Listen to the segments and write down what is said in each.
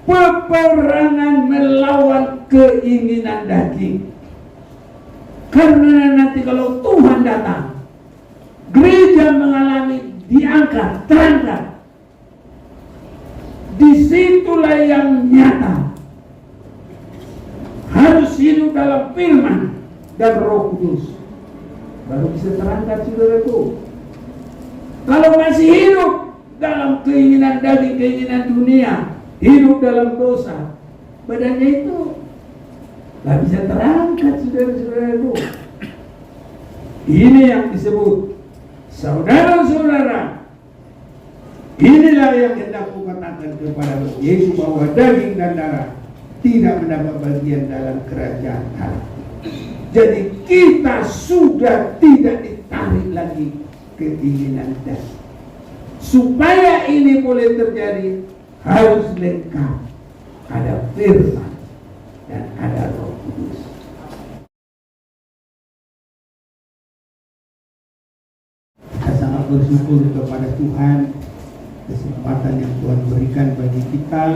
peperangan melawan keinginan daging. Karena nanti kalau Tuhan datang, gereja mengalami diangkat, terangkat. Disitulah yang nyata. Harus hidup dalam firman dan Roh Kudus, baru bisa terangkat, saudaraku. Kalau masih hidup dalam keinginan daging, keinginan dunia, hidup dalam dosa, badannya itu gak bisa terangkat, saudara-saudaraku. Ini yang disebut, saudara-saudara, inilah yang hendak kukatakan kepada Yesus, bahwa daging dan darah tidak mendapat bagian dalam kerajaan Allah. Jadi kita sudah tidak ditarik lagi keinginan daging. Supaya ini boleh terjadi, harus lengkap. Ada firman dan ada Roh Kudus. Kita sangat bersyukur kepada Tuhan, kesempatan yang Tuhan berikan bagi kita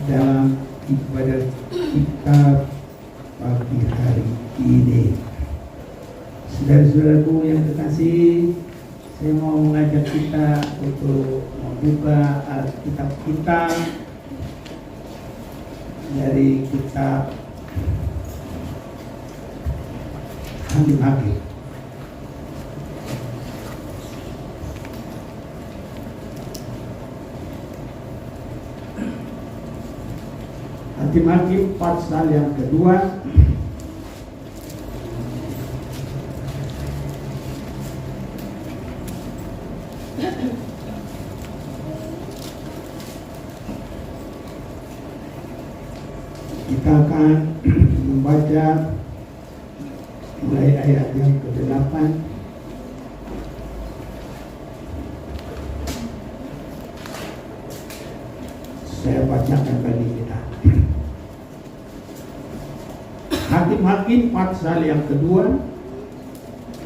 dalam ibadah kita pagi hari ini. Saudara-saudaraku yang terkasih, saya mau mengajak kita untuk membuka Alkitab kita dari kitab Hakim-Hakim. Hakim-Hakim pasal yang kedua. Kita akan membaca mulai ayat yang ke-8 saya bacakan bagi kita. Hakim-Hakim pasal yang kedua.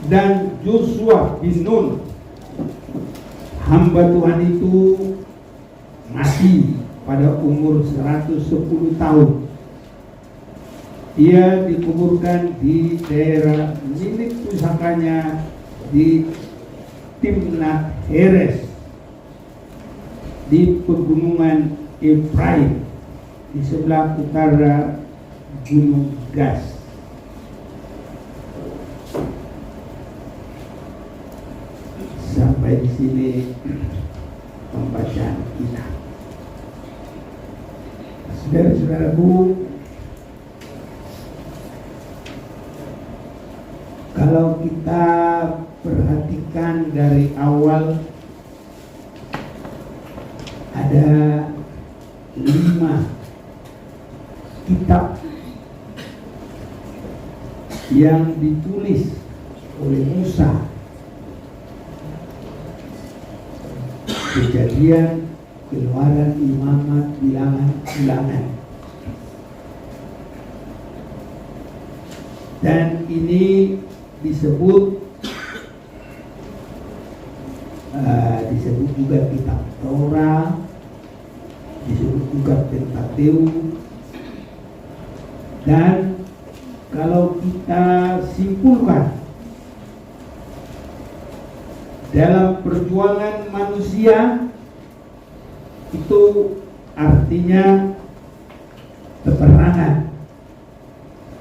Dan Yosua bin Nun, hamba Tuhan itu, mati pada umur 110 tahun. Ia dikuburkan di daerah milik pusakanya di Timnat Heres di pegunungan Efraim di sebelah utara Gunung Gas. Sampai di sini pembacaan kita. Saudara-saudaraku, kalau kita perhatikan dari awal, ada 5 kitab yang ditulis oleh Musa. Kejadian, Keluaran, Imamat, Bilangan. Dan ini disebut juga kitab Torah, disebut juga Pentateuch. Dan kalau kita simpulkan, dalam perjuangan manusia itu artinya peperangan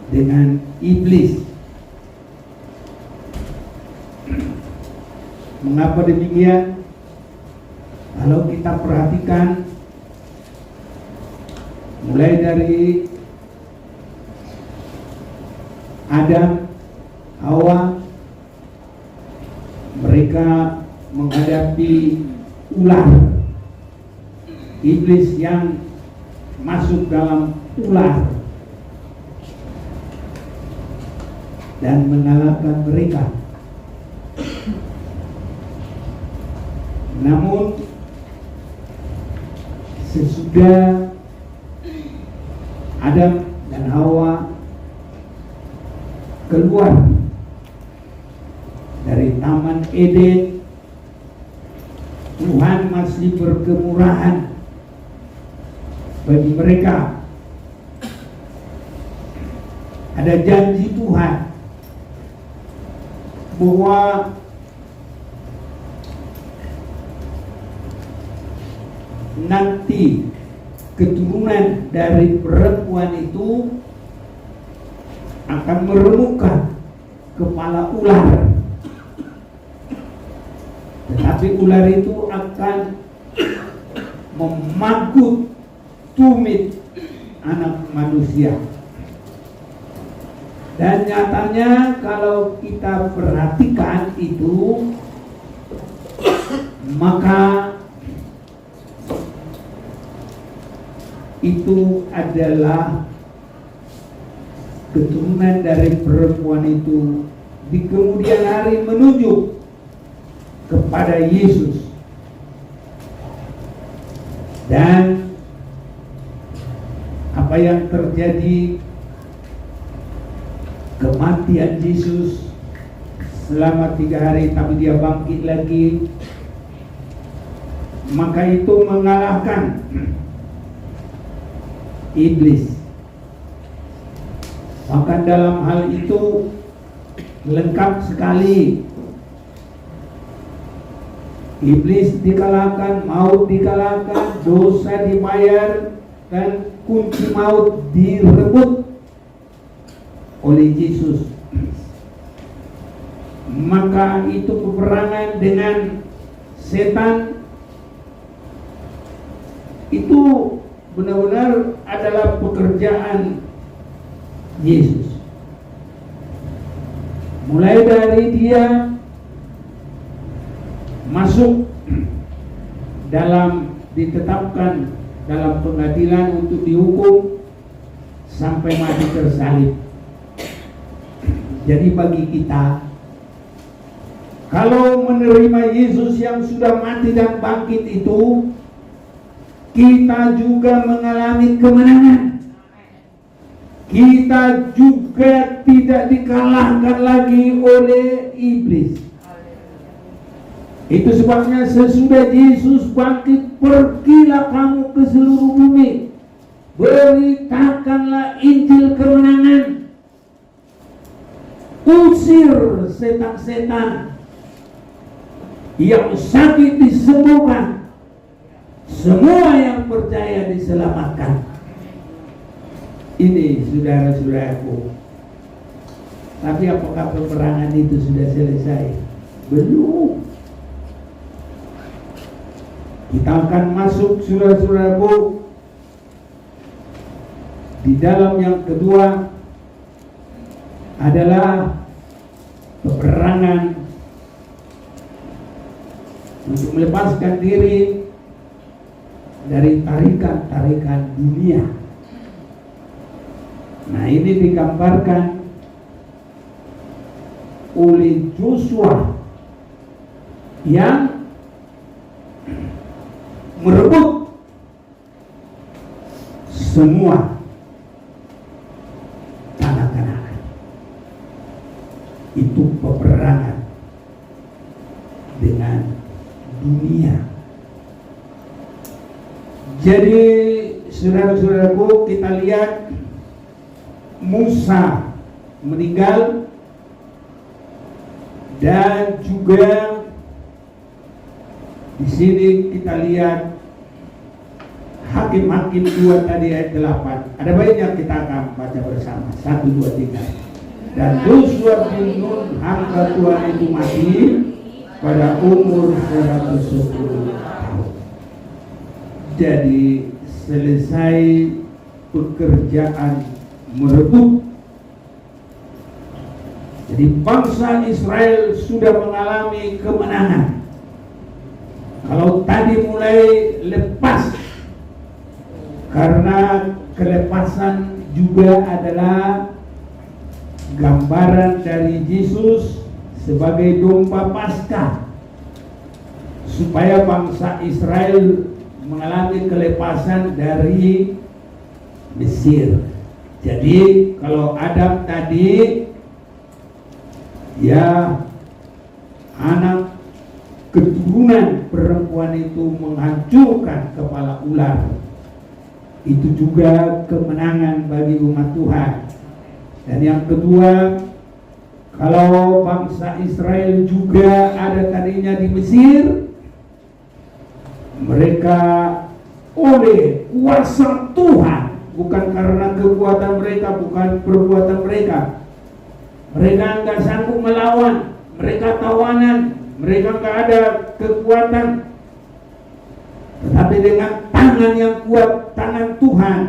dengan iblis. Mengapa demikian? Kalau kita perhatikan mulai dari Adam, Hawa, mereka menghadapi ular, iblis yang masuk dalam ular dan mengalahkan mereka. Namun sesudah Adam dan Hawa keluar dari Taman Eden, Tuhan masih berkemurahan bagi mereka. Ada janji Tuhan bahwa nanti keturunan dari perempuan itu akan meremukkan kepala ular, tetapi ular itu akan memagut tumit anak manusia. Dan nyatanya kalau kita perhatikan itu, maka itu adalah keturunan dari perempuan itu di kemudian hari menuju kepada Yesus. Dan apa yang terjadi, kematian Yesus selama 3 hari tapi dia bangkit lagi, maka itu mengalahkan iblis. Bahkan dalam hal itu lengkap sekali. Iblis dikalahkan, maut dikalahkan, dosa dibayar, dan kunci maut direbut oleh Yesus. Maka itu peperangan dengan setan itu benar-benar adalah pekerjaan Yesus. Mulai dari dia masuk ditetapkan dalam pengadilan untuk dihukum sampai mati tersalib. Jadi bagi kita, kalau menerima Yesus yang sudah mati dan bangkit itu, kita juga mengalami kemenangan. Kita juga tidak dikalahkan lagi oleh iblis. Itu sebabnya sesudah Yesus bangkit, pergilah kamu ke seluruh bumi, beritakanlah Injil kemenangan, usir setan-setan, yang sakit disembuhkan, semua yang percaya diselamatkan. Ini saudara-saudaraku. Tapi apakah peperangan itu sudah selesai? Belum. Kita akan masuk, saudara-saudaraku, di dalam yang kedua adalah peperangan untuk melepaskan diri dari tarikan-tarikan dunia. Nah, ini digambarkan oleh Joshua yang merebut semua tanah Kanaan. Itu peperangan dengan dunia. Jadi saudara-saudaraku, kita lihat Musa meninggal, dan juga di sini kita lihat Hakim-Hakim 2 tadi ayat 8. Ada banyak, kita akan baca bersama. 1, 2, 3. Dan Joshua bin Nun hamba Tuhan itu mati pada umur 110 tahun. Jadi selesai pekerjaan merebut. Jadi bangsa Israel sudah mengalami kemenangan. Kalau tadi mulai lepas, karena kelepasan juga adalah gambaran dari Yesus sebagai domba Paskah, supaya bangsa Israel mengalami kelepasan dari Mesir. Jadi kalau Adam tadi, ya, anak keturunan perempuan itu menghancurkan kepala ular. Itu juga kemenangan bagi umat Tuhan. Dan yang kedua, kalau bangsa Israel juga ada tadinya di Mesir, mereka oleh kuasa Tuhan, bukan karena kekuatan mereka, bukan perbuatan mereka. Mereka nggak sanggup melawan, mereka tawanan, mereka nggak ada kekuatan. Tetapi dengan tangan yang kuat, tangan Tuhan,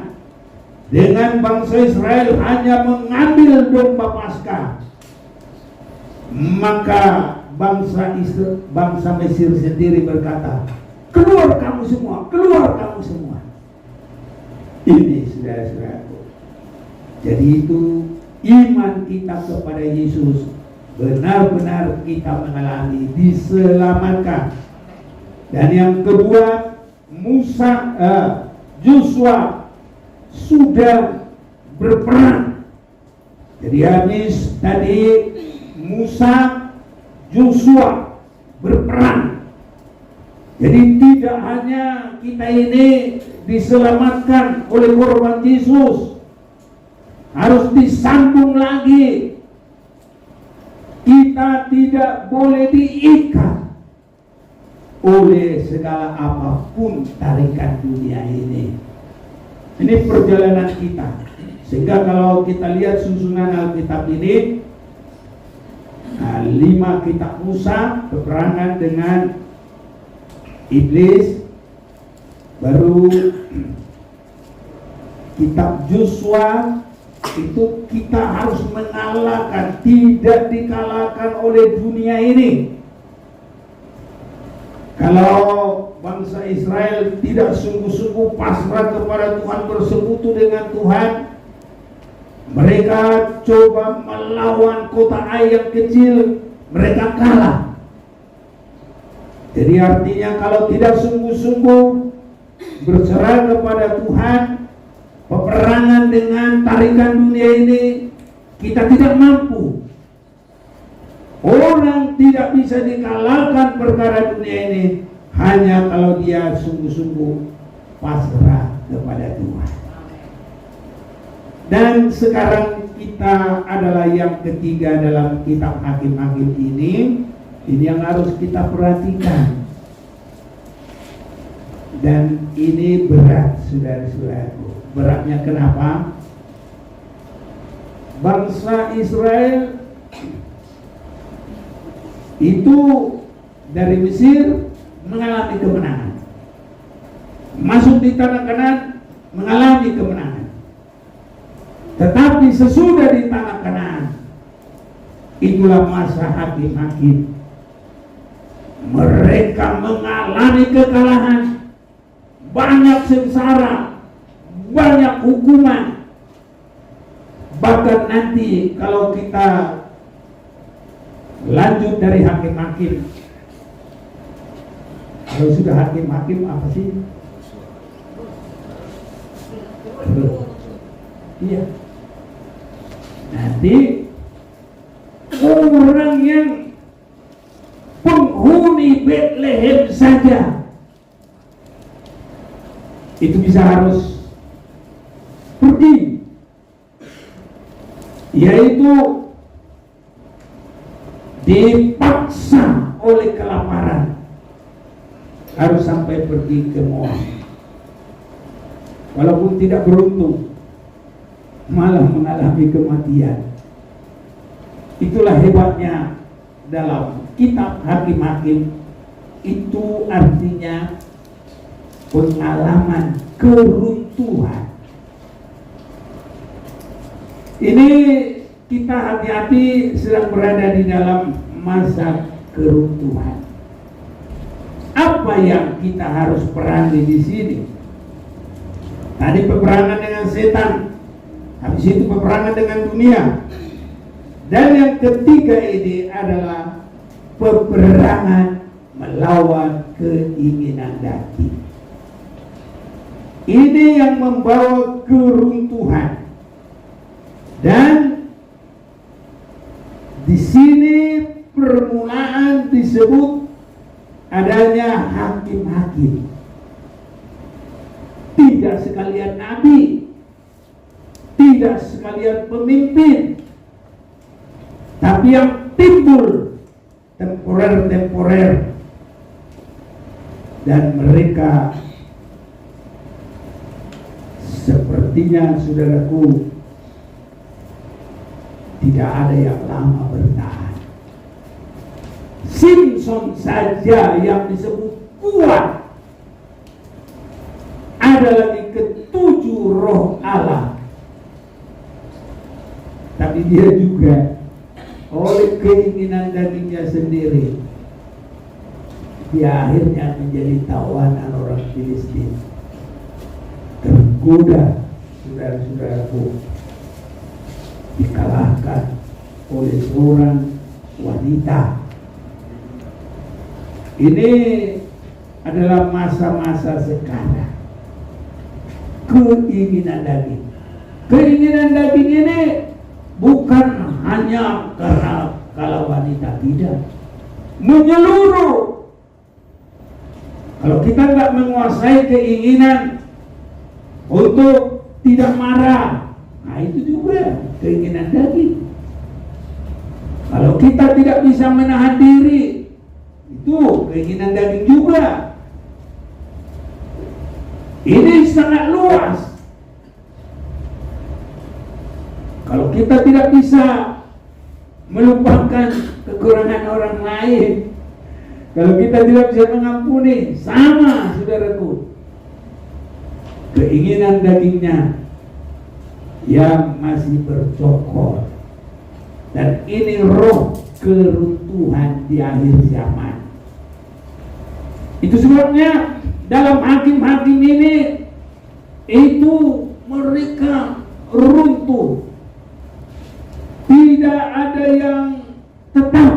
dengan bangsa Israel hanya mengambil domba Paskah, maka bangsa Mesir sendiri berkata, keluar kamu semua, keluar kamu semua. Ini saudara-saudaraku. Jadi itu iman kita kepada Yesus, benar-benar kita mengalami diselamatkan. Dan yang kedua, Joshua sudah berperang. Jadi habis tadi Musa, Joshua berperang. Jadi tidak hanya kita ini diselamatkan oleh korban Yesus, harus disambung lagi. Kita tidak boleh diikat oleh segala apapun tarikan dunia ini. Ini perjalanan kita. Sehingga kalau kita lihat susunan Alkitab ini, 5 kitab Musa, peperangan dengan iblis, baru kitab Joshua, itu kita harus mengalahkan, tidak dikalahkan oleh dunia ini. Kalau bangsa Israel tidak sungguh-sungguh pasrah kepada Tuhan, bersekutu dengan Tuhan, mereka coba melawan kota Ai yang kecil, mereka kalah. Jadi artinya kalau tidak sungguh-sungguh berserah kepada Tuhan, peperangan dengan tarikan dunia ini, kita tidak mampu. Orang tidak bisa dikalahkan perkara dunia ini hanya kalau dia sungguh-sungguh pasrah kepada Tuhan. Dan sekarang kita adalah yang ketiga dalam kitab Hakim-Hakim ini yang harus kita perhatikan. Dan ini berat, saudara-saudaraku. Beratnya kenapa? Bangsa Israel itu dari Mesir mengalami kemenangan, masuk di tanah Kanaan mengalami kemenangan. Tetapi sesudah di tanah Kanaan, itulah masa hakim-hakim, mereka mengalami kekalahan, banyak sengsara, banyak hukuman. Bahkan nanti kalau kita lanjut dari hakim-hakim, kalau sudah hakim-hakim apa sih? Iya. Nanti orang yang penghuni Bethlehem saja itu bisa harus pergi, yaitu dipaksa oleh kelaparan harus sampai pergi ke Moab, walaupun tidak beruntung malah mengalami kematian. Itulah hebatnya dalam kitab Hakim-Hakim, itu artinya pengalaman keruntuhan. Ini kita hati-hati sedang berada di dalam masa keruntuhan. Apa yang kita harus perangi di sini? Tadi peperangan dengan setan, habis itu peperangan dengan dunia, dan yang ketiga ini adalah peperangan melawan keinginan daging. Ini yang membawa keruntuhan. Dan di sini permulaan disebut adanya hakim-hakim. Tidak tidak sekalian nabi, tidak sekalian pemimpin, tapi yang timbul temporer, dan mereka sepertinya, saudaraku, tidak ada yang lama bertahan. Simpson saja yang disebut kuat, ada lagi ketujuh roh Allah, tapi dia juga oleh keinginan dagingnya sendiri, dia akhirnya menjadi tawanan orang Filistin. Tergoda, saudara-saudaraku, dikalahkan oleh seorang wanita. Ini adalah masa-masa sekarang. Keinginan daging. Keinginan daging ini bukan hanya karena kalau wanita, tidak. Menyeluruh. Kalau kita nggak menguasai keinginan untuk tidak marah, nah itu juga keinginan daging. Kalau kita tidak bisa menahan diri, itu keinginan daging juga. Ini sangat luas. Kalau kita tidak bisa melupakan kekurangan orang lain, kalau kita tidak bisa mengampuni, sama, saudaraku, keinginan dagingnya yang masih bercokol. Dan ini roh keruntuhan di akhir zaman. Itu sebabnya dalam hakim-hakim ini, itu mereka runtuh. Tidak ada yang tetap.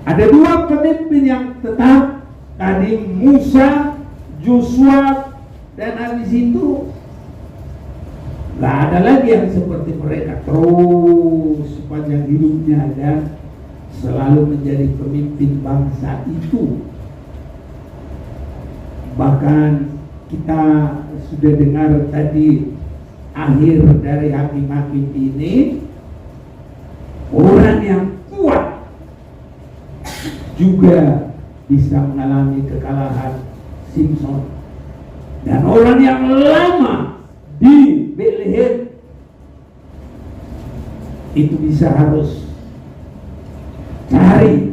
Ada dua pemimpin yang tetap. Tadi Musa, Joshua, dan habis itu gak ada lagi yang seperti mereka terus sepanjang hidupnya dan selalu menjadi pemimpin bangsa itu. Bahkan kita sudah dengar tadi akhir dari hakim-hakim ini, orang yang kuat juga bisa mengalami kekalahan Simpson. Dan orang yang lama di Bethlehem itu bisa harus cari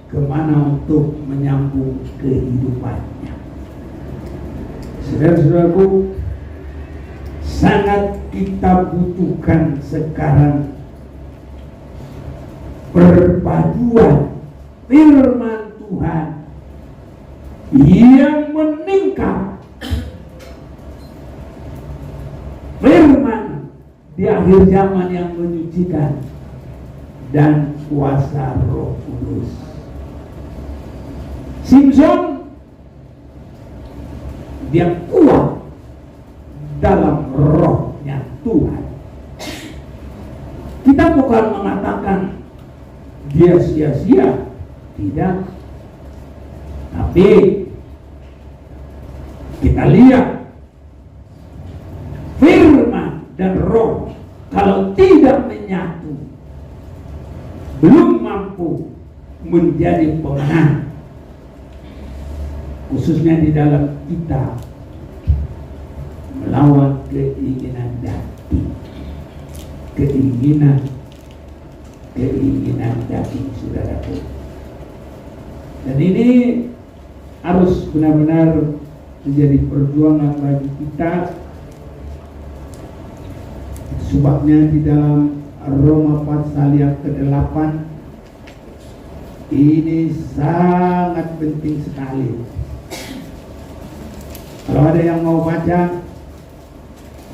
kemana untuk menyambung kehidupannya. Saudara-saudaraku, sangat kita butuhkan sekarang perpaduan firman Tuhan yang meningkat. Firman di akhir zaman yang menyucikan dan kuasa Roh Kudus. Simpson, dia kuat dalam rohnya Tuhan. Kita bukan mengatakan dia sia-sia, tidak. Tapi kita lihat firman dan roh kalau tidak menyatu, belum mampu menjadi pemenang, khususnya di dalam kita melawan keinginan daging, keinginan daging, saudaraku. Dan ini harus benar-benar menjadi perjuangan bagi kita. Sebabnya di dalam Roma pasal yang ke-8 ini sangat penting sekali. Kalau ada yang mau baca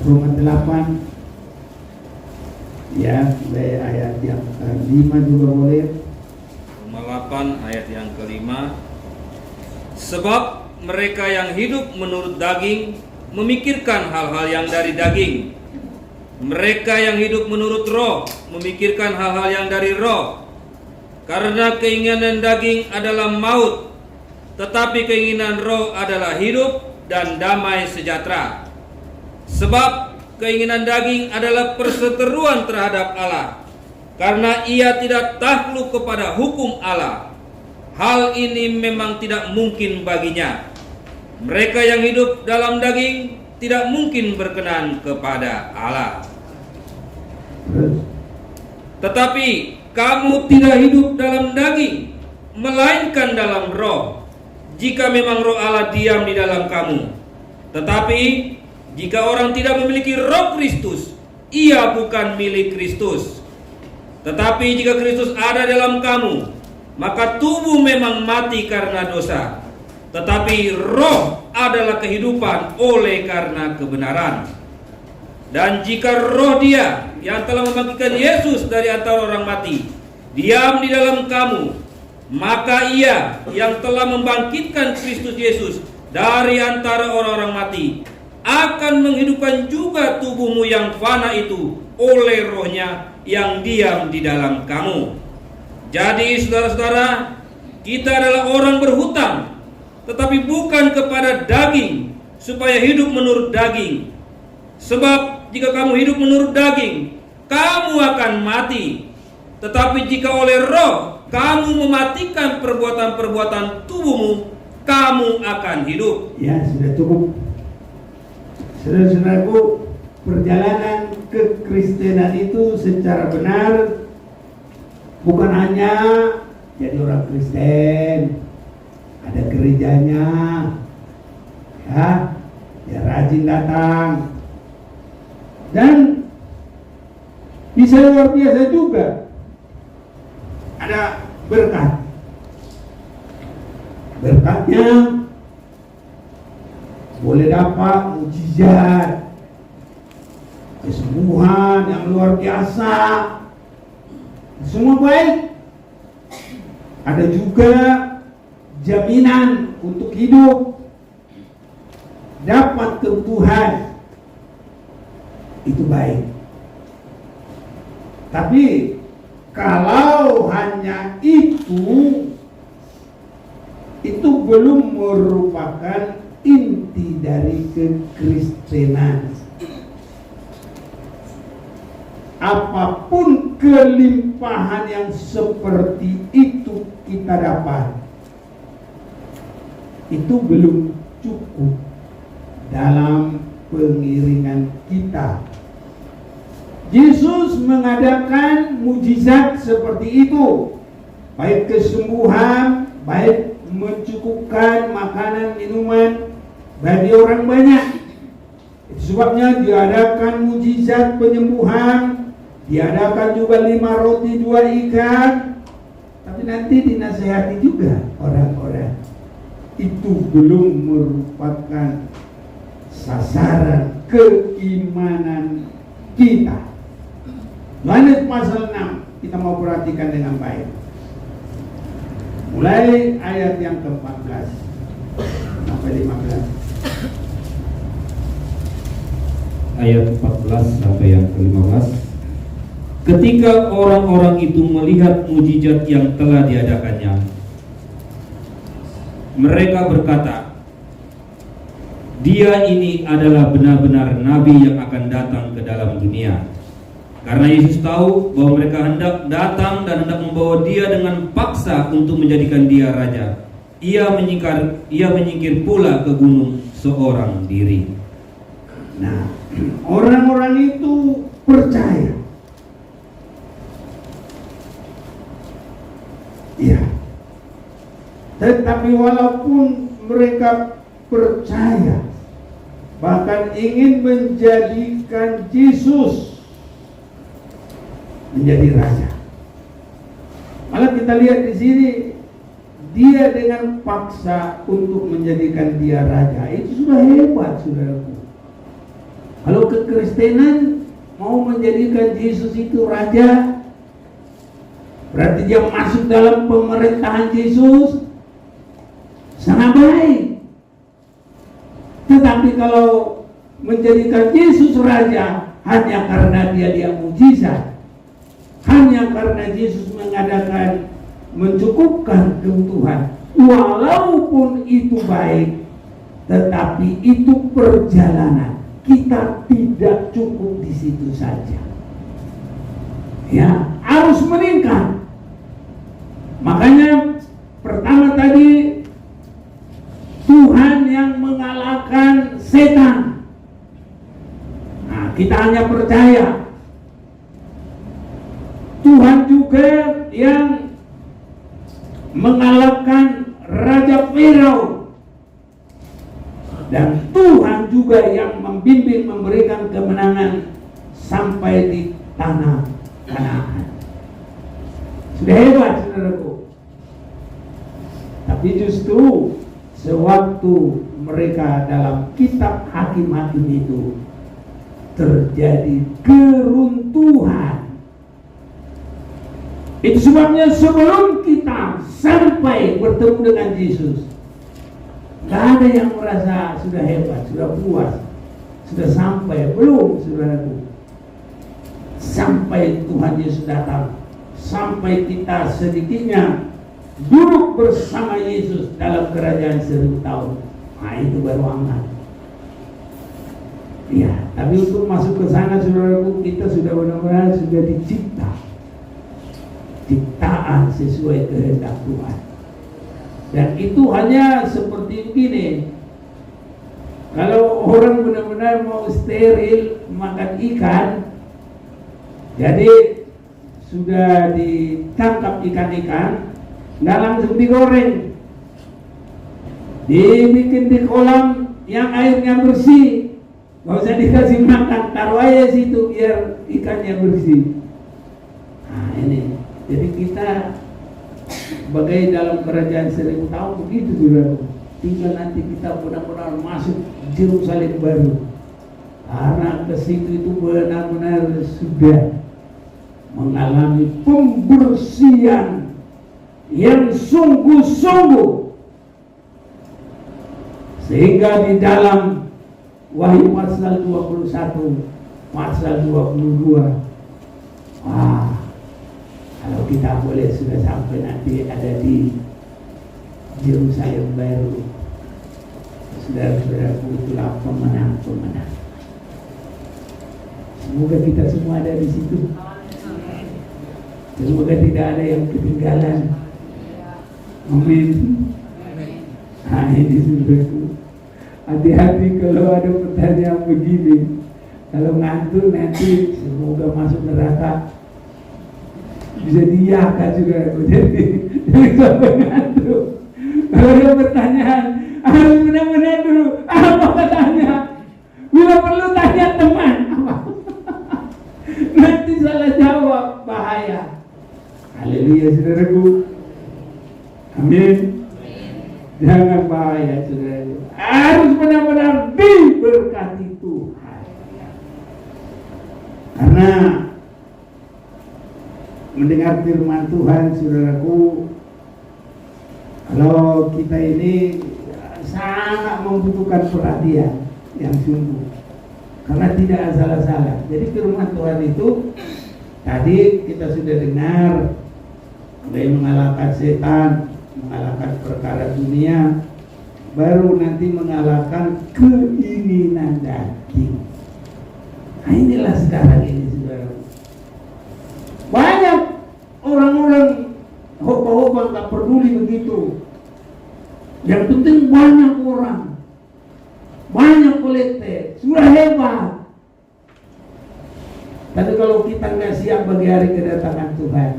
Roma 8, ya, mulai ayat yang ke-5 juga boleh. Roma 8 ayat yang ke-5. Sebab mereka yang hidup menurut daging memikirkan hal-hal yang dari daging. Mereka yang hidup menurut roh memikirkan hal-hal yang dari roh. Karena keinginan daging adalah maut, tetapi keinginan roh adalah hidup dan damai sejahtera. Sebab keinginan daging adalah perseteruan terhadap Allah, karena ia tidak takluk kepada hukum Allah. Hal ini memang tidak mungkin baginya. Mereka yang hidup dalam daging tidak mungkin berkenan kepada Allah. Tetapi kamu tidak hidup dalam daging, melainkan dalam roh, jika memang roh Allah diam di dalam kamu. Tetapi jika orang tidak memiliki roh Kristus, ia bukan milik Kristus. Tetapi jika Kristus ada dalam kamu, maka tubuh memang mati karena dosa, tetapi roh adalah kehidupan oleh karena kebenaran. Dan jika roh Dia yang telah membangkitkan Yesus dari antara orang mati diam di dalam kamu, maka Ia yang telah membangkitkan Kristus Yesus dari antara orang-orang mati akan menghidupkan juga tubuhmu yang fana itu oleh rohnya yang diam di dalam kamu. Jadi saudara-saudara, kita adalah orang berhutang, tetapi bukan kepada daging, supaya hidup menurut daging. Sebab jika kamu hidup menurut daging, kamu akan mati. Tetapi jika oleh roh kamu mematikan perbuatan-perbuatan tubuhmu, kamu akan hidup. Ya, sudah cukup. Saudara-saudaraku, perjalanan kekristenan itu secara benar bukan hanya jadi orang Kristen, ada gerejanya, ya rajin datang, dan bisa luar biasa juga, ada berkat. Berkatnya boleh dapat mujizat, kesembuhan yang luar biasa, semua baik. Ada juga jaminan untuk hidup, dapat kebutuhan, itu baik. Tapi kalau hanya itu belum merupakan inti dari kekristenan. Apapun kelimpahan yang seperti itu kita dapat, itu belum cukup dalam pengiringan kita. Yesus mengadakan mujizat seperti itu, baik kesembuhan, baik mencukupkan makanan minuman bagi orang banyak. Itu sebabnya diadakan mujizat penyembuhan, diadakan juga 5 roti 2 ikan. Tapi nanti dinasehati juga orang-orang. Itu belum merupakan sasaran keimanan kita. Yohanes pasal 6 kita mau perhatikan dengan baik. Mulai ayat yang ke-14 sampai 15. Ayat 14 sampai yang ke-15. Ketika orang-orang itu melihat mujizat yang telah diadakannya, mereka berkata, "Dia ini adalah benar-benar nabi yang akan datang ke dalam dunia." Karena Yesus tahu bahwa mereka hendak datang dan hendak membawa Dia dengan paksa untuk menjadikan Dia raja, Ia menyingkir pula ke gunung seorang diri. Nah, orang-orang itu percaya. Ya. Tetapi walaupun mereka percaya, bahkan ingin menjadikan Yesus menjadi raja. Malah kita lihat di sini, Dia dengan paksa untuk menjadikan Dia raja. Itu sudah hebat, saudaraku. Kalau kekristenan mau menjadikan Yesus itu raja, berarti dia masuk dalam pemerintahan Yesus, sangat baik. Tetapi kalau menjadikan Yesus raja hanya karena dia mujizat, hanya karena Yesus mencukupkan kebutuhan, walaupun itu baik, Tetapi itu perjalanan. Kita tidak cukup di situ saja. Ya, harus meningkat. Makanya pertama tadi Tuhan yang mengalahkan setan. Nah, kita hanya percaya. Tuhan juga yang mengalahkan Raja Firaun. Dan Tuhan juga yang membimbing, memberikan kemenangan sampai di tanah Kanaan. Sudah hebat, saudaraku. Tapi justru sewaktu mereka dalam kitab Hakim-Hakim itu terjadi keruntuhan. Itu sebabnya sebelum kita sampai bertemu dengan Yesus, gak ada yang merasa sudah hebat, sudah puas, sudah sampai. Belum, saudaraku. Sampai Tuhan Yesus datang, sampai kita sedikitnya duduk bersama Yesus dalam kerajaan 1000 tahun. Nah, itu baru aman. Ya, tapi untuk masuk ke sana, saudaraku, kita sudah benar-benar sudah dicipta, ciptaan sesuai kehendak Tuhan. Dan itu hanya seperti begini. Kalau orang benar-benar mau steril makan ikan, jadi sudah ditangkap ikan-ikan, nggak langsung digoreng, dibikin di kolam yang airnya bersih, nggak usah dikasih makan, taruh aja situ biar ikannya bersih. Nah ini, jadi kita sebagai dalam kerajaan 1000 tahun begitu juga. Tinggal nanti kita benar-benar masuk Yerusalem baru. Karena ke situ itu benar-benar sudah mengalami pembersihan yang sungguh-sungguh, sehingga di dalam Wahyu pasal 21, pasal 22, wah, kalau kita boleh sudah sampai nanti ada di Yerusalem baru, saudara-saudaraku, itulah pemenang-pemenang. Semoga kita semua ada di situ. Semoga tidak ada yang ketinggalan. Amin. Nah, ini saudaraku, hati-hati kalau ada pertanyaan begini. Kalau ngantuk nanti semoga masuk neraka. Bisa diiyakan juga, jadi sampai ngantuk. Kalau ada pertanyaan, harus benar-benar dulu apa katanya. Bila perlu tanya teman, apa? Nanti salah jawab, bahaya. Haleluya, saudaraku. Amin. Jangan bahaya, saudaraku. Harus benar-benar diberkati Tuhan. Karena mendengar firman Tuhan, saudaraku, kalau kita ini sangat membutuhkan perhatian yang sungguh, karena tidak salah-salah. Jadi firman Tuhan itu tadi kita sudah dengar, dia mengalahkan setan, mengalahkan perkara dunia, baru nanti mengalahkan keinginan daging. Nah inilah sekarang ini, saudara. Banyak orang-orang hoba-hoba tak peduli begitu. Yang penting banyak orang, banyak kolektif, sudah hebat. Tapi kalau kita nggak siap bagi hari kedatangan Tuhan,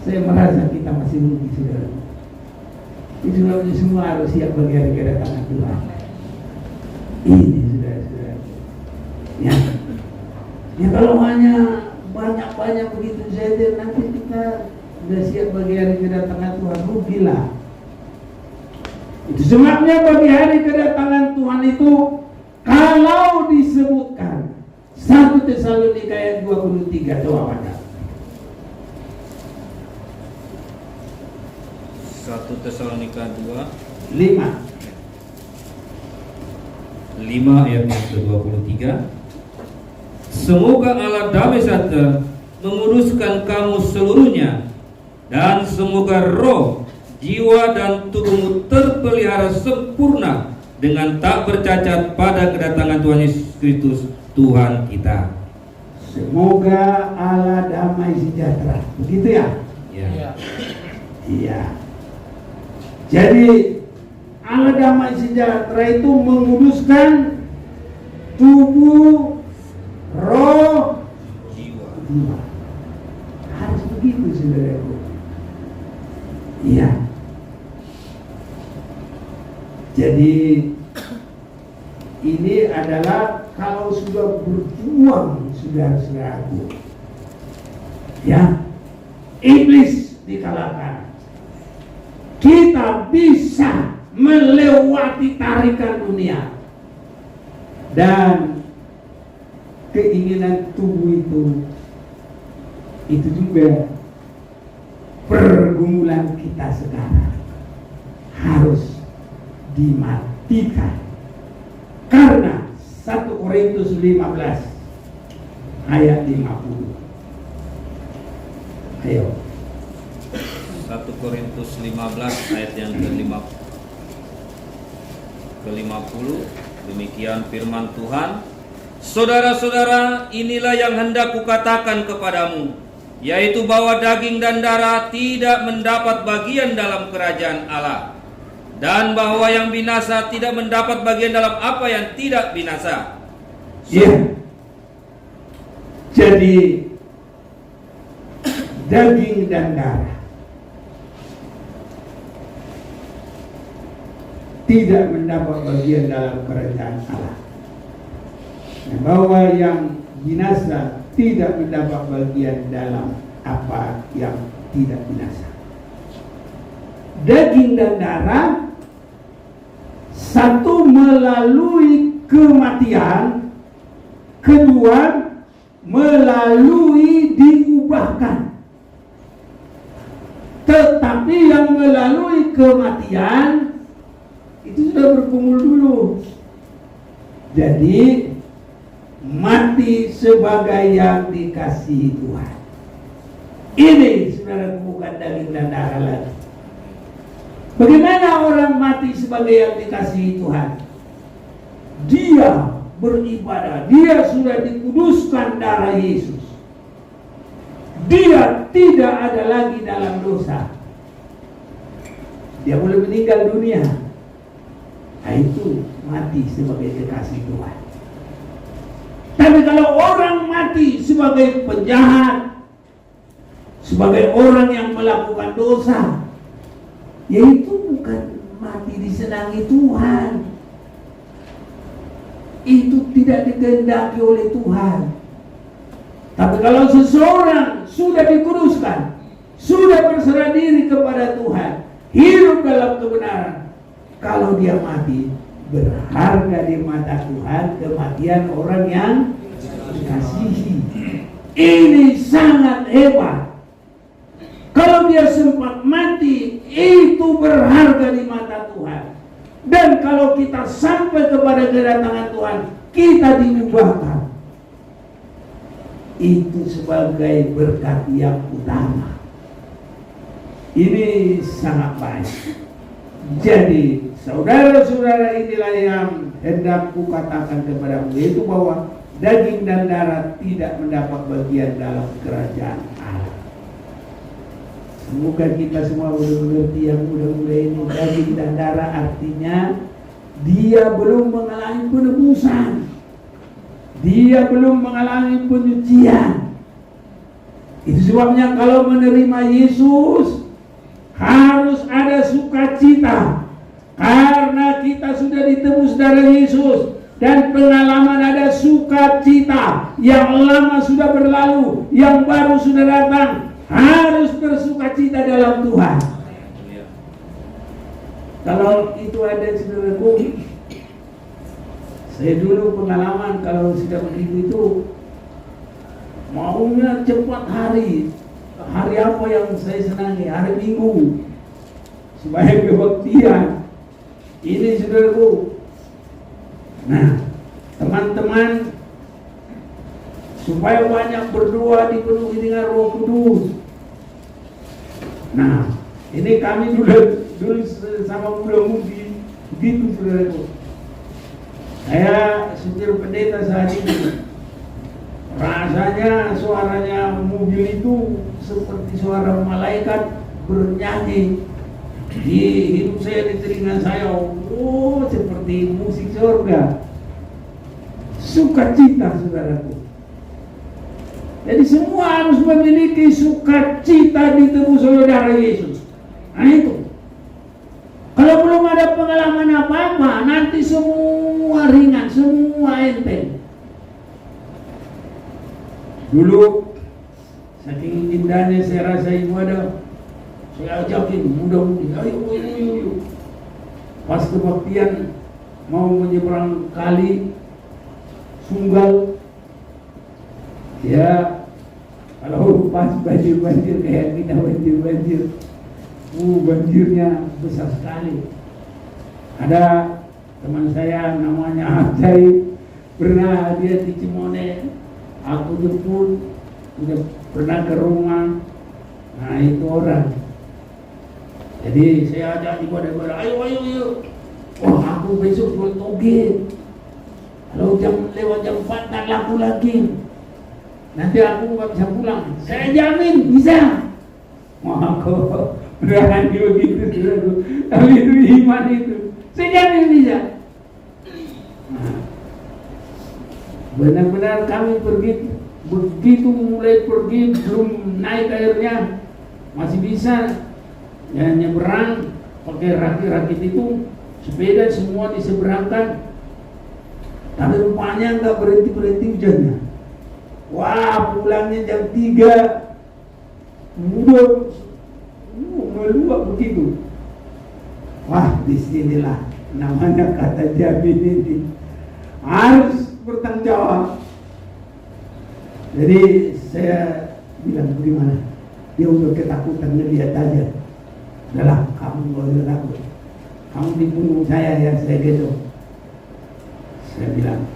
saya merasa kita masih rugi, saudara. Itu sebabnya semua harus siap bagi hari kedatangan Tuhan. Ini saudara-saudara. Ya kalau hanya banyak-banyak begitu saja, nanti kita sudah siap bagi hari kedatangan Tuhan, rugilah. Itu sebabnya bagi hari kedatangan Tuhan itu, kalau disebutkan 1 Tesalonika ayat 23, coba baca. 1 Tesalonika 2 5 ayat yang ke-23. Semoga Allah damai sejahtera menguruskan kamu seluruhnya, dan semoga roh jiwa dan tubuhmu terpelihara sempurna dengan tak bercacat pada kedatangan Tuhan Yesus Kristus Tuhan kita. Semoga Allah damai sejahtera. Begitu ya? Ya. Iya. Jadi Allah damai sejahtera itu menguduskan tubuh, roh, Jiwa. jiwa. Harus begitu, saudaraku. Iya. Jadi ini adalah kalau sudah berjuang, saudara-saudaraku, ya, iblis dikalahkan, kita bisa melewati tarikan dunia dan keinginan tubuh itu juga pergumulan kita sekarang harus dimatikan, karena 1 Korintus 15 ayat 50. Ayo. 1 Korintus 15 ayat yang ke-50. Demikian firman Tuhan. Saudara-saudara, inilah yang hendak kukatakan kepadamu, yaitu bahwa daging dan darah tidak mendapat bagian dalam kerajaan Allah, dan bahwa yang binasa tidak mendapat bagian dalam apa yang tidak binasa. Iya. Jadi daging dan darah tidak mendapat bagian dalam kerajaan Allah, dan bahwa yang binasa tidak mendapat bagian dalam apa yang tidak binasa. Daging dan darah, satu melalui kematian, kedua melalui diubahkan. Tetapi yang melalui kematian itu sudah bergumul dulu. Jadi mati sebagai yang dikasihi Tuhan. Ini saudara, bukan daging dan darah lagi. Bagaimana orang mati sebagai yang dikasihi Tuhan? Dia beribadah, dia sudah dikuduskan darah Yesus, dia tidak ada lagi dalam dosa, dia boleh meninggal dunia. Nah, itu mati sebagai kekasih Tuhan. Tapi kalau orang mati sebagai penjahat, sebagai orang yang melakukan dosa, yaitu bukan mati disenangi Tuhan. Itu tidak dikehendaki oleh Tuhan. Tapi kalau seseorang sudah dikuduskan, sudah berserah diri kepada Tuhan, hidup dalam kebenaran, kalau dia mati, berharga di mata Tuhan kematian orang yang dikasihi. Ini sangat hebat. Kalau dia sempat mati, itu berharga di mata Tuhan. Dan kalau kita sampai kepada kedatangan Tuhan, kita diubahkan. Itu sebagai berkat yang utama. Ini sangat baik. Jadi saudara-saudara, inilah yang hendak kukatakan kepadamu, yaitu bahwa daging dan darah tidak mendapat bagian dalam kerajaan Allah. Semoga kita semua mengerti yang muda-muda ini. Daging dan darah artinya dia belum mengalami penebusan, dia belum mengalami penyucian. Itu sebabnya kalau menerima Yesus harus ada sukacita, karena kita sudah ditebus darah Yesus, dan pengalaman ada sukacita. Yang lama sudah berlalu, yang baru sudah datang. Harus bersukacita dalam Tuhan. Kalau itu ada, saudaraku, saya dulu pengalaman kalau sudah begitu itu maunya cepat hari. Hari apa yang saya senangi? Hari Minggu, supaya kebaktian. Ini saudaraku. Nah, teman-teman, supaya banyak berdoa dipenuhi dengan Roh Kudus. Nah, ini kami sudah dulu sama muda-mudi begitu saudaraku. Saya supir pendeta saat ini, rasanya suaranya mobil itu seperti suara malaikat bernyanyi di hidup saya, di telinga saya. Oh, seperti musik surga. Sukacita saudaraku. Jadi semua harus memiliki sukacita ditebus oleh darah Yesus. Nah itu. Kalau belum ada pengalaman apa-apa, nanti semua ringan, semua enteng. Dulu saking indahnya saya rasa ibadah, saya ajakin muda-mudi, ayo. Pas kebaktian mau menyeberang kali Sunggal, ya kalau pas banjir kayak kita banjir, banjirnya besar sekali. Ada teman saya namanya Acai, pernah dia di Cimone, aku jemput, udah pernah ke rumah. Nah itu orang. Jadi saya ajak ibadah, ayo. Wah aku besok jual toge. Kalau lewat jam 4 tak laku lagi, nanti aku nggak bisa pulang. Saya jamin bisa. Wah aku berani begitu, tapi itu iman itu. Saya jamin bisa. Nah, benar-benar kami begitu mulai pergi, belum naik airnya, masih bisa ya, nyeberang pakai rakit-rakit itu, sepeda semua diseberangkan. Tapi rupanya nggak berhenti hujannya. Wah, pulangnya jam 3 udah meluap begitu. Wah, disinilah namanya kata jamin ini harus bertanggung jawab. Jadi saya bilang bagaimana? Dia udah ketakutan, ngeliat aja. Udahlah, kamu nggak usah takut. Kamu di punggung saya ya, saya gitu. Saya bilang,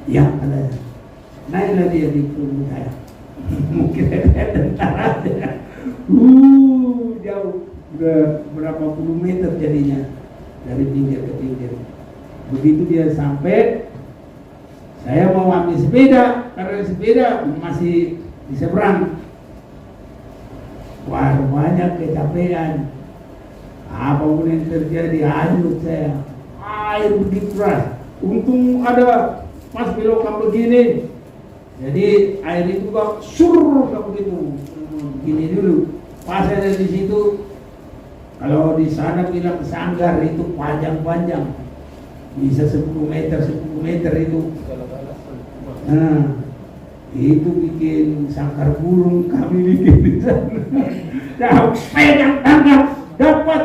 ya ada. Naiklah dia di punggung saya. Mungkin ada tentara aja. Jauh. Udah berapa puluh meter jadinya dari pinggir ke pinggir. Begitu dia sampai, saya mau ambil sepeda, karena sepeda masih di seberang. Wah, banyak kecapean. Apapun yang terjadi, hanyut saya. Air begitu keras. Untung ada pas belokan begini. Jadi air itu kok sur begitu. Gini dulu. Pas ada di situ, kalau di sana bilang sanggar itu panjang-panjang. Bisa 10 meter itu. Nah, itu bikin sangkar burung, kami bikin di sana. Pegang tangkap, dapat.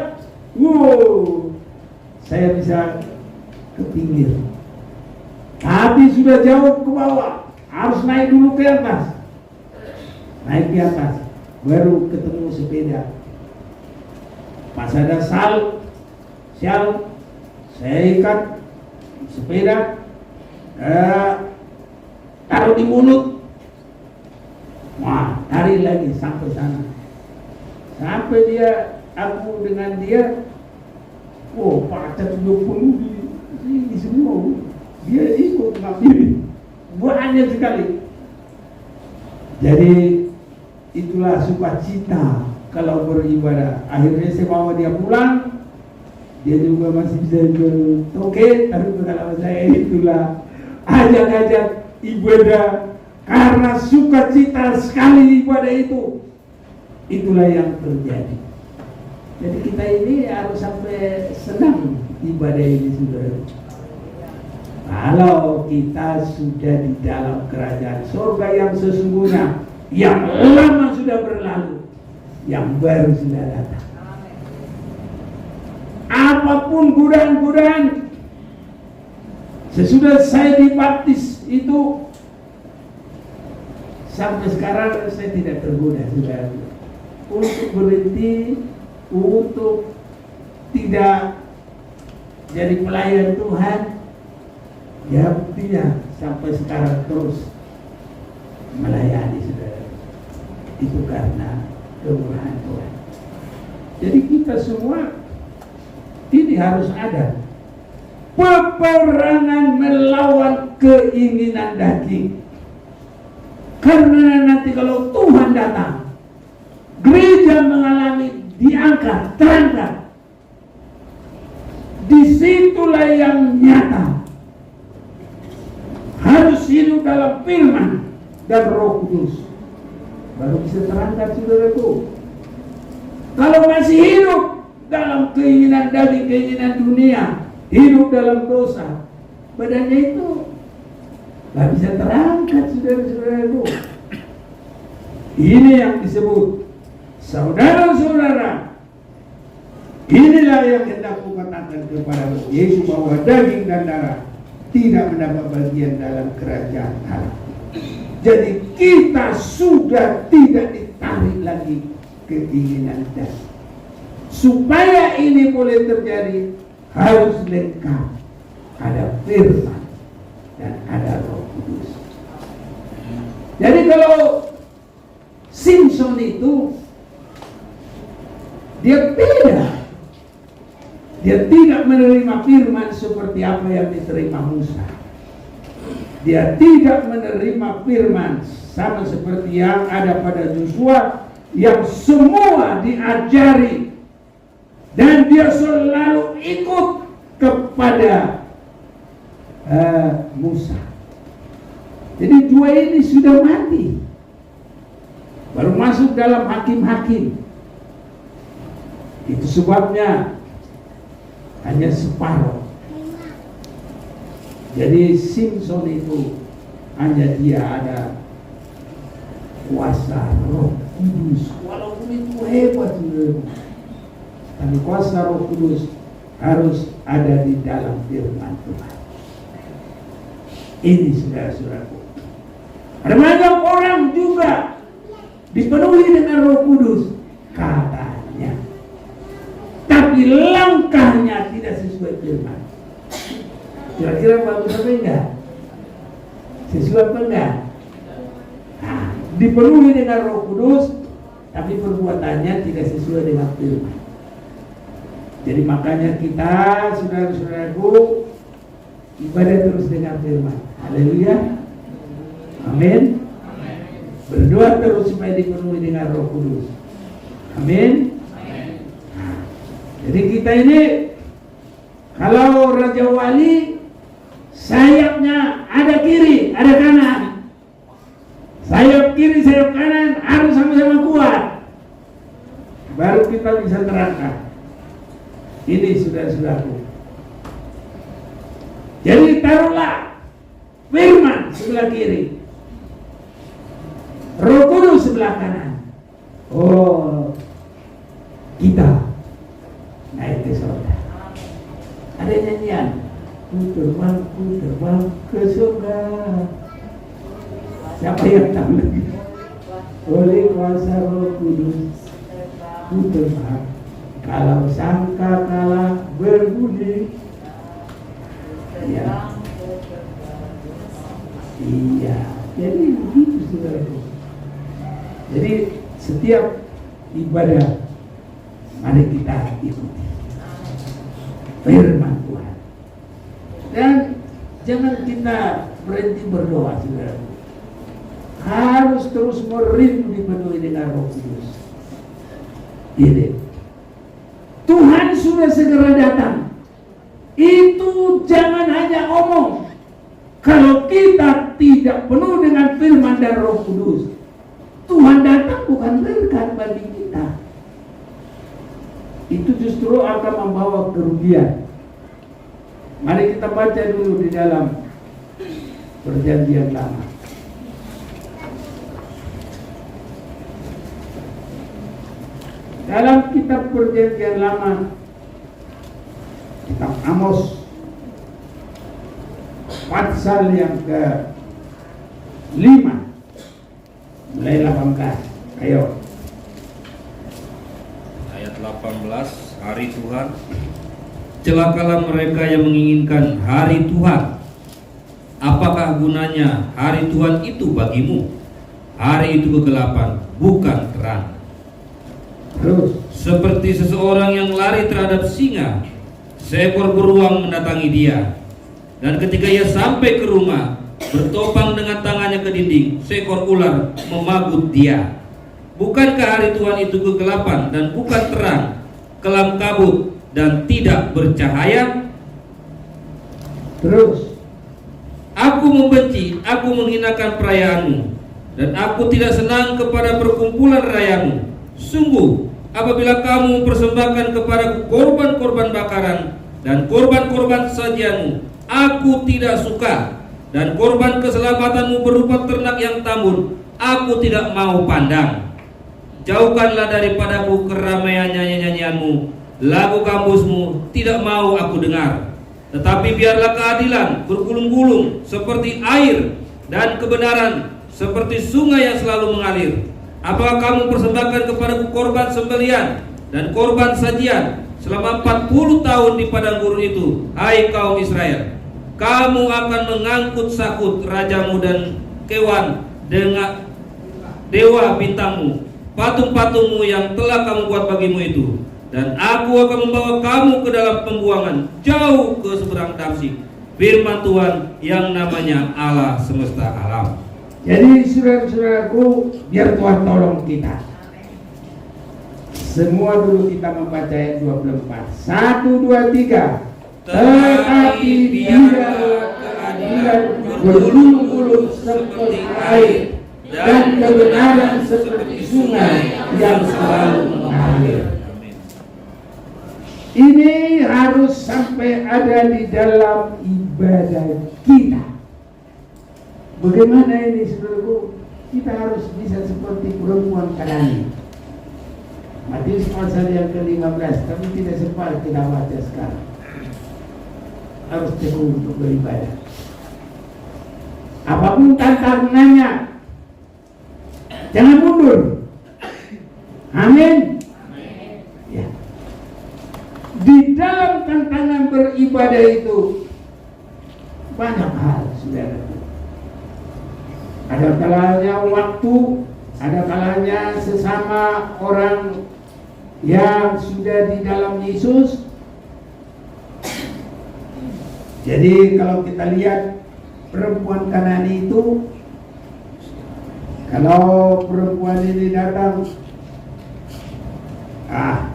Wow, saya bisa ke pinggir. Tapi sudah jauh ke bawah, harus naik dulu ke atas. Naik di atas, baru ketemu sepeda. Pas ada syal, saya ikat sepeda, taruh di mulut. Wah, tarik lagi sampai sana. Sampai aku dengan dia, pacar udah penuh di semua. Dia ikut ngambil, banyak sekali. Jadi itulah sukacita kalau beribadah. Akhirnya saya bawa dia pulang. Dia juga masih bisa jual toge, tapi pengalaman saya itulah ajak-ajak ibadah karena sukacita sekali ibadah itu. Itulah yang terjadi. Jadi kita ini harus sampai senang ibadah ini, saudara. Kalau kita sudah di dalam kerajaan surga yang sesungguhnya, yang lama sudah berlalu, yang baru sudah datang. Apapun godaan-godaan, sesudah saya dibaptis itu, sampai sekarang saya tidak tergoda, saudara. Untuk berhenti, untuk tidak jadi pelayan Tuhan, ya buktinya sampai sekarang terus melayani, saudara. Itu karena kemurahan Tuhan. Jadi kita semua Ini harus ada peperangan melawan keinginan daging. Karena nanti kalau Tuhan datang, gereja mengalami diangkat, terangkat. Disitulah yang nyata. Harus hidup dalam firman dan Roh Kudus. Baru bisa terangkat, saudaraku. Kalau masih hidup dalam keinginan daging, keinginan dunia, hidup dalam dosa, badannya itu nggak bisa terangkat, saudara-saudaraku. Ini yang disebut, saudara-saudara, inilah yang hendak kukatakan kepadamu, Yesus, bahwa daging dan darah tidak mendapat bagian dalam kerajaan Allah. Jadi kita sudah tidak ditarik lagi keinginan daging. Supaya ini boleh terjadi, harus lengkap. Ada firman dan ada Roh Kudus. Jadi kalau Simpson itu, dia beda. Dia tidak menerima firman seperti apa yang diterima Musa. Dia tidak menerima firman sama seperti yang ada pada Yosua, yang semua diajari. Dan dia selalu ikut kepada Musa. Jadi dua ini sudah mati. Baru masuk dalam hakim-hakim. Itu sebabnya hanya separuh. Jadi Simpson itu hanya dia ada kuasa Roh Kudus. Walaupun itu hebat, tapi kuasa Roh Kudus harus ada di dalam firman Tuhan. Ini saudara-saudaraku. Ada banyak orang juga dipenuhi dengan Roh Kudus katanya, tapi langkahnya tidak sesuai firman. Kira-kira bagus apa enggak? Sesuai apa enggak? Nah, dipenuhi dengan Roh Kudus, tapi perbuatannya tidak sesuai dengan firman. Jadi makanya kita, saudara-saudaraku, ibadah terus dengan firman. Haleluya. Amin. Berdoa terus supaya dipenuhi dengan Roh Kudus. Amin. Nah, jadi kita ini, kalau Raja Wali, sayapnya ada kiri, ada kanan. Sayap kiri, sayap kanan harus sama-sama kuat. Baru kita bisa terangkat. Ini saudara-saudaraku. Jadi taruhlah firman sebelah kiri, Roh Kudus sebelah kanan. Oh, kita naik ke surga. Ada nyanyian, ku terbang ke surga. Siapa yang tahu lagi? Oleh kuasa Roh Kudus, ku terbang. Kalau sangka kalah berbudi, ya, iya. Jadi begitu, saudaraku. Jadi setiap ibadah, mari kita ikuti firman Tuhan. Dan jangan kita berhenti berdoa, saudaraku. Harus terus merindu dipenuhi dengan Roh Kudus. Ini Tuhan sudah segera datang. Itu jangan hanya omong. Kalau kita tidak penuh dengan firman dan Roh Kudus, Tuhan datang bukan berkat bagi kita. Itu justru akan membawa kerugian. Mari kita baca dulu di dalam Perjanjian Lama. Dalam kitab Perjanjian Lama, kitab Amos, pasal yang ke-5, mulai 18. Ayo. Ayat 18, hari Tuhan. Celakalah mereka yang menginginkan hari Tuhan. Apakah gunanya hari Tuhan itu bagimu? Hari itu kegelapan, bukan terang. Terus. Seperti seseorang yang lari terhadap singa, seekor beruang mendatangi dia. Dan ketika ia sampai ke rumah, bertopang dengan tangannya ke dinding, seekor ular memagut dia. Bukankah hari Tuhan itu kegelapan dan bukan terang, kelam kabut dan tidak bercahaya? Terus, aku membenci, aku menghinakan perayaanmu, dan aku tidak senang kepada perkumpulan rayamu. Sungguh, apabila kamu mempersembahkan kepadaku korban-korban bakaran dan korban-korban sajianmu, aku tidak suka. Dan korban keselamatanmu berupa ternak yang tambun, aku tidak mau pandang. Jauhkanlah daripadaku keramaian nyanyianmu, lagu kampusmu tidak mau aku dengar. Tetapi biarlah keadilan bergulung-gulung seperti air, dan kebenaran seperti sungai yang selalu mengalir. Apakah kamu persembahkan kepadaku korban sembelian dan korban sajian selama 40 tahun di padang gurun itu, hai kaum Israel? Kamu akan mengangkut sakut rajamu dan kewan dengan dewa bintangmu, patung-patungmu yang telah kamu buat bagimu itu. Dan aku akan membawa kamu ke dalam pembuangan, jauh ke seberang Damsyik. Firman Tuhan yang namanya Allah semesta alam. jadi saudara-saudaraku, biar Tuhan tolong kita. Semua dulu kita membaca ayat 24. 1, 2, 3. Tetapi biarlah keadilan bergulung-gulung seperti air, dan kebenaran seperti sungai yang selalu mengalir. Ini harus sampai ada di dalam ibadah kita. Bagaimana ini saudaraku? Kita harus bisa seperti perempuan Kanani. Matius pasal yang ke-15, tapi tidak sempat kita baca sekarang. Harus teguh untuk beribadah. Apapun tantangannya, jangan mundur. Amin. Ya. Di dalam tantangan beribadah itu banyak hal, saudara. Ada kalanya waktu, ada kalanya sesama orang yang sudah di dalam Yesus. Jadi kalau kita lihat perempuan Kanani itu, kalau perempuan ini datang,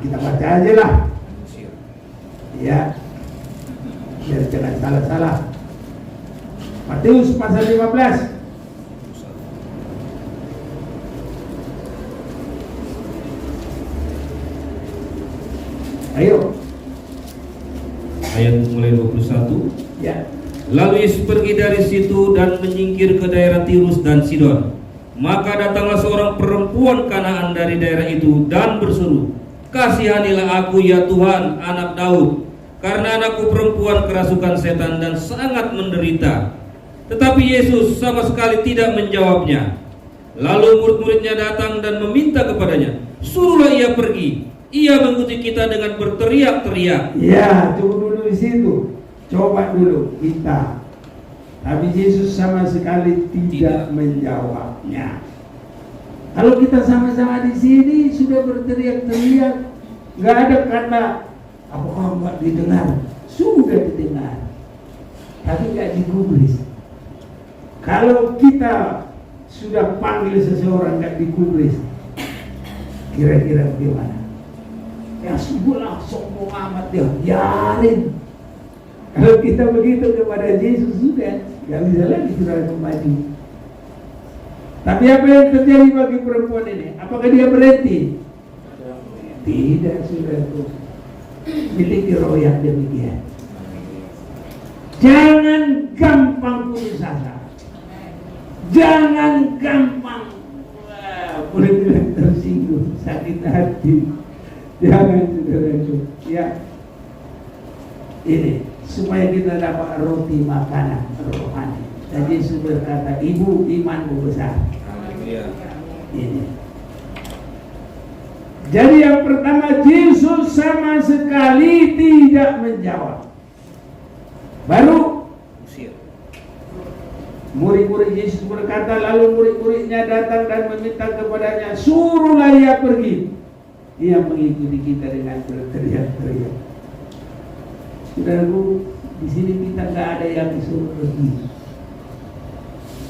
kita baca aja lah, ya, biar jangan salah-salah. Matius pasal 15. Ayo. Ayat mulai 21. Ya. Lalu Yesus pergi dari situ dan menyingkir ke daerah Tirus dan Sidon. Maka datanglah seorang perempuan Kanaan dari daerah itu dan berseru, "Kasihanilah aku ya Tuhan, anak Daud, karena anakku perempuan kerasukan setan dan sangat menderita." Tetapi Yesus sama sekali tidak menjawabnya. Lalu murid-muridnya datang dan meminta kepadanya, "Suruhlah ia pergi. Ia mengikuti kita dengan berteriak-teriak." Ya, tunggu dulu di situ. Coba dulu kita. Tapi Yesus sama sekali tidak menjawabnya. Kalau kita sama-sama di sini sudah berteriak-teriak, nggak ada kata apakah nggak didengar? Sudah didengar, tapi nggak digubris. Kalau kita sudah panggil seseorang nggak digubris, kira-kira bagaimana? Ya sudah, sombong amat dia, biarin. Kalau kita begitu kepada Yesus sudah, nggak bisa lagi sudah maju. Tapi apa yang terjadi bagi perempuan ini? Apakah dia berhenti? Tidak, saudaraku. Miliki roh yang demikian. Jangan gampang putus asa. Jangan gampang boleh bilang tersinggung, sakit hati. Jangan, saudaraku. Ya, ini supaya kita dapat roti makanan rohani. Dan Yesus berkata, "Ibu, imanmu besar." Ini. Jadi yang pertama, Yesus sama sekali tidak menjawab. Baru murid-murid Yesus berkata, lalu murid-muridnya datang dan meminta kepadanya, "Suruhlah ia pergi." Ia mengikuti kita dengan berteriak-teriak. Saudaraku, di sini kita nggak ada yang disuruh pergi.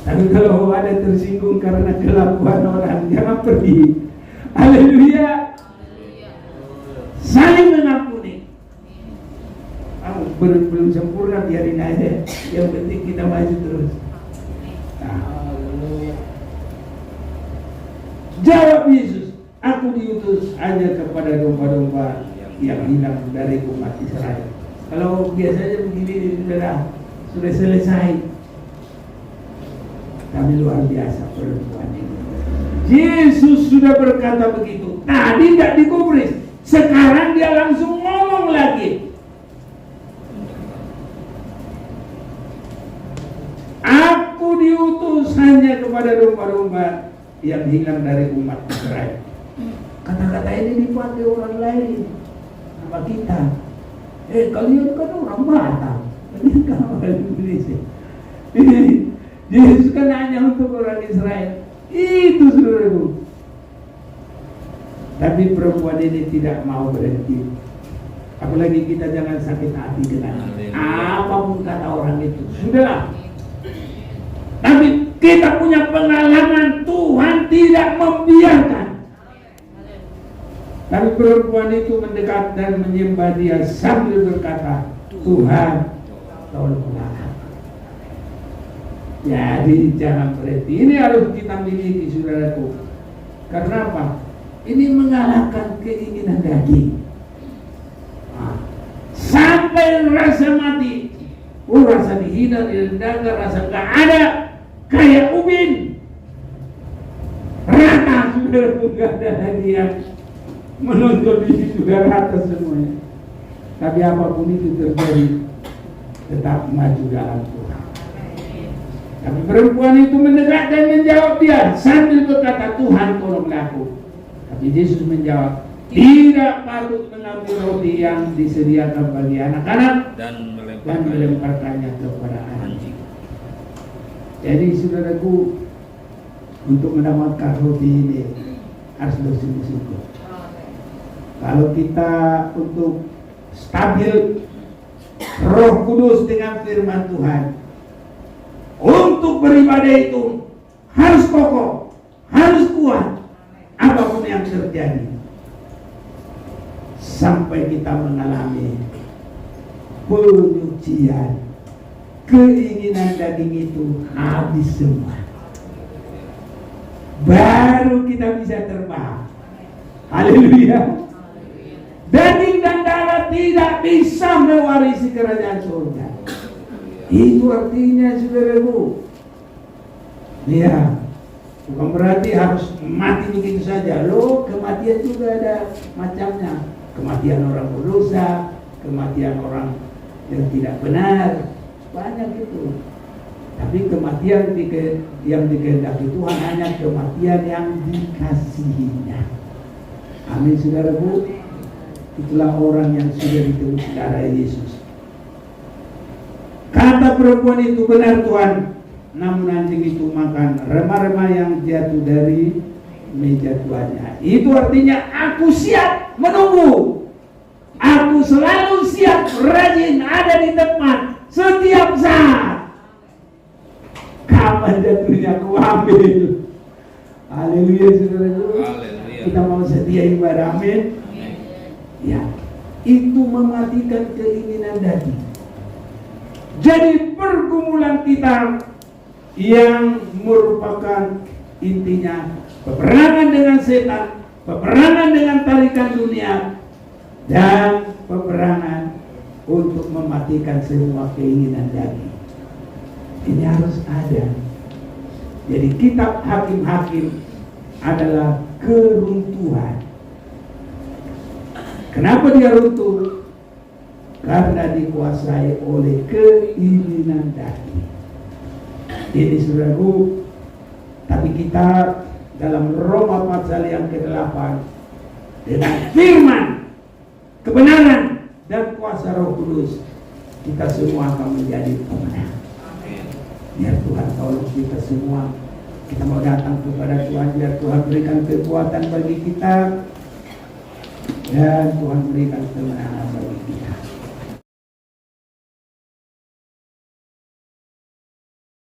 Tapi kalau ada tersinggung karena kelakuan orang, jangan pergi. Haleluya. Saling mengampuni. Belum sempurna, biarin aja. Yang penting kita maju terus. Jawab Yesus, aku diutus hanya kepada domba-domba yang hilang dari umat Israel. Kalau biasanya begini, sudah selesai. Kami luar biasa perempuan ini. Yesus sudah berkata begitu. Tadi tidak dikubris, sekarang dia langsung ngomong lagi. Aku diutus hanya kepada domba-domba yang hilang dari umat Israel. Kata-kata ini dipakai orang lain sama kita. Kalian kan orang Batak, kalian kan orang Indonesia. Yesus kan hanya untuk orang Israel. Itu saudaraku. Tapi perempuan ini tidak mau berhenti. Apalagi kita jangan sakit hati dengan apapun kata orang itu. Sudah. Tapi kita punya pengalaman, Tuhan tidak membiarkan. Tapi perempuan itu mendekat dan menyembah dia sambil berkata, Tuhan, tolonglah. Jadi jangan berhenti. Ini harus kita miliki, saudaraku. Karena apa? Ini mengalahkan keinginan daging. Sampai rasa mati, rasa dihina, direndahkan, rasa gak ada, kayak ubin. Rata, saudaraku, gak ada lagi yang menonton di situ, sudah rata semuanya. Tapi apapun itu terjadi, tetap maju dalam Tuhan. Tapi perempuan itu mendekat dan menjawab dia sambil berkata, Tuhan tolonglah aku. Tapi Yesus menjawab, tidak patut mengambil roti yang disediakan bagi anak-anak dan melemparkannya kepada anjing. Jadi saudaraku, untuk mendapatkan roti ini harus bersungguh-sungguh. Kalau kita untuk stabil Roh Kudus dengan firman Tuhan, untuk beribadah itu harus kokoh, harus kuat, apapun yang terjadi, sampai kita mengalami penyucian, keinginan daging itu habis semua, baru kita bisa terbang. Haleluya. Daging dan darah tidak bisa mewarisi kerajaan surga. Itu artinya, saudaraku, ya, bukan berarti harus mati begitu saja. Loh, kematian juga ada macamnya. Kematian orang berdosa, kematian orang yang tidak benar, banyak itu. Tapi kematian yang dikehendaki Tuhan hanya kematian yang dikasihinya. Amin, saudaraku. Itulah orang yang sudah ditebus darah Yesus. Kata perempuan itu, benar Tuhan, namun anjing itu makan remah-remah yang jatuh dari meja tuannya. Itu artinya aku siap menunggu. Aku selalu siap, rajin ada di tempat setiap saat. Kapan jatuhnya aku ambil. Haleluya, saudaraku. Kita mau setia ibadah, amin. Ya, itu mematikan keinginan daging. Jadi pergumulan kita yang merupakan intinya peperangan dengan setan, peperangan dengan tarikan dunia, dan peperangan untuk mematikan semua keinginan daging. Ini harus ada. Jadi kitab Hakim-Hakim adalah keruntuhan. Kenapa dia runtuh? Karena dikuasai oleh keinginan daging. Ini saudaraku, tapi kita dalam Roma pasal yang ke-8 dengan firman, kebenaran dan kuasa Roh Kudus, kita semua akan menjadi pemenang. Biar Tuhan tolong kita semua. Kita mau datang kepada Tuhan, biar Tuhan berikan kekuatan bagi kita, dan Tuhan berikan kemenangan bagi kita.